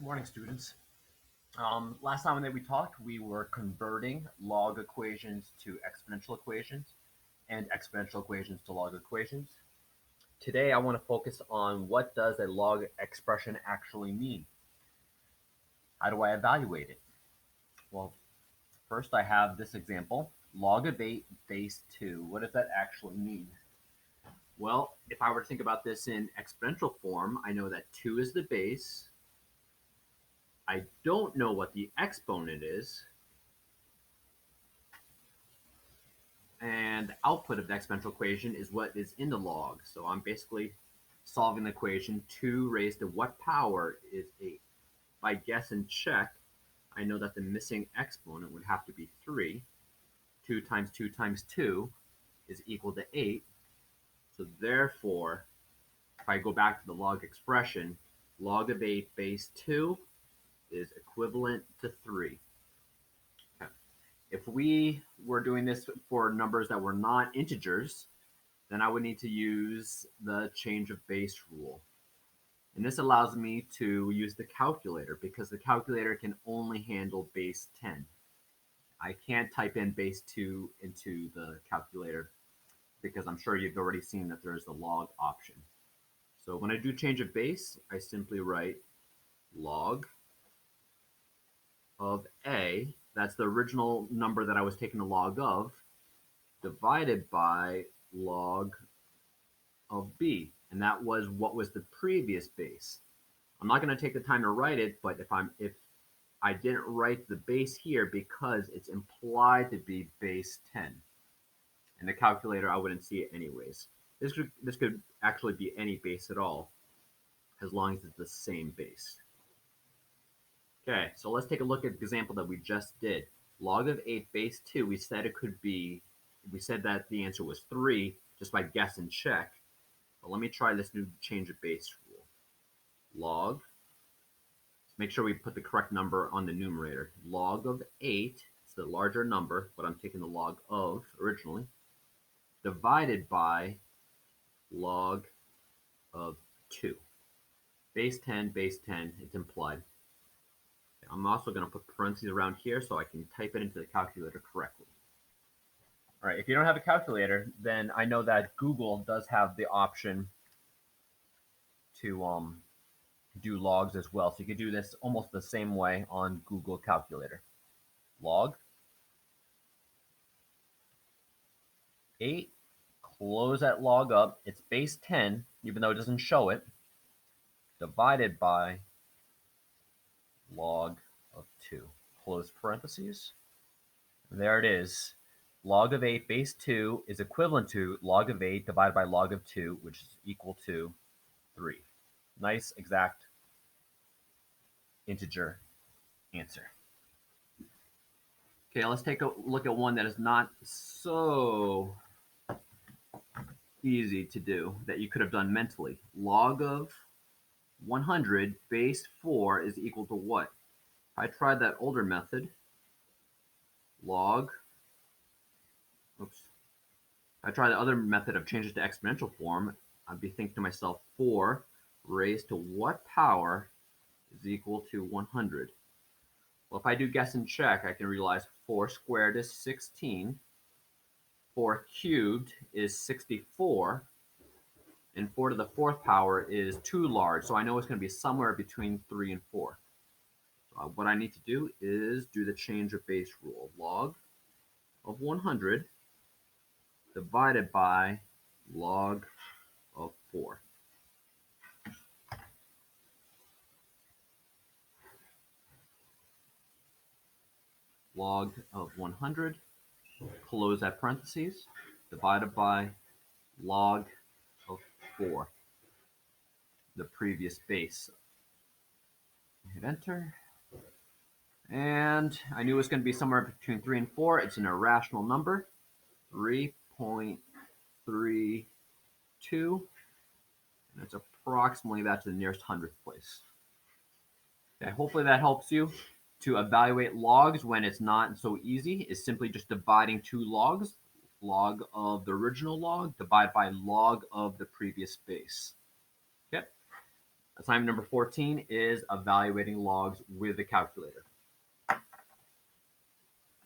Good morning, students. Last time that we talked, we were converting log equations to exponential equations and exponential equations to log equations. Today, I want to focus on what does a log expression actually mean? How do I evaluate it? Well, first I have this example, log of 8 base 2. What does that actually mean? Well, if I were to think about this in exponential form, I know that 2 is the base. I don't know what the exponent is, and the output of the exponential equation is what is in the log. So I'm basically solving the equation 2 raised to what power is 8. If I guess and check, I know that the missing exponent would have to be 3. 2 times 2 times 2 is equal to 8. So therefore, if I go back to the log expression, log of 8 base 2 is equivalent to 3. Okay. If we were doing this for numbers that were not integers, then I would need to use the change of base rule. And this allows me to use the calculator because the calculator can only handle base 10. I can't type in base 2 into the calculator because I'm sure you've already seen that there's the log option. So when I do change of base, I simply write log of A, that's the original number that I was taking the log of, divided by log of B, and that was what was the previous base. I'm not going to take the time to write it, but if I didn't write the base here because it's implied to be base 10. In the calculator, I wouldn't see it anyways. This could actually be any base at all, as long as it's the same base. Okay, so let's take a look at the example that we just did. Log of 8 base 2, we said that the answer was 3 just by guess and check. But let me try this new change of base rule. Log, make sure we put the correct number on the numerator. Log of 8, it's the larger number, but I'm taking the log of originally, divided by log of 2. Base 10, it's implied. I'm also going to put parentheses around here so I can type it into the calculator correctly. All right, if you don't have a calculator, then I know that Google does have the option to do logs as well. So you could do this almost the same way on Google Calculator. Log 8, close that log up. It's base 10, even though it doesn't show it, divided by log of 2. Close parentheses. There it is. Log of 8 base 2 is equivalent to log of 8 divided by log of 2, which is equal to 3. Nice, exact integer answer. Okay, let's take a look at one that is not so easy to do that you could have done mentally. Log of 100 base 4 is equal to what? I tried that older method. Log, oops. I tried the other method of changing it to exponential form. I'd be thinking to myself, 4 raised to what power is equal to 100? Well, if I do guess and check, I can realize 4 squared is 16, 4 cubed is 64, and 4 to the 4th power is too large, so I know it's going to be somewhere between 3 and 4. So what I need to do is do the change of base rule. Log of 100 divided by log of 4. Log of 100, close that parentheses, divided by log of 4, the previous base. Hit enter. And I knew it was going to be somewhere between 3 and 4. It's an irrational number, 3.32. And it's approximately that to the nearest hundredth place. Okay, hopefully that helps you. To evaluate logs when it's not so easy is simply just dividing two logs. Log of the original log divided by log of the previous base. Okay, Assignment number 14 is evaluating logs with a calculator.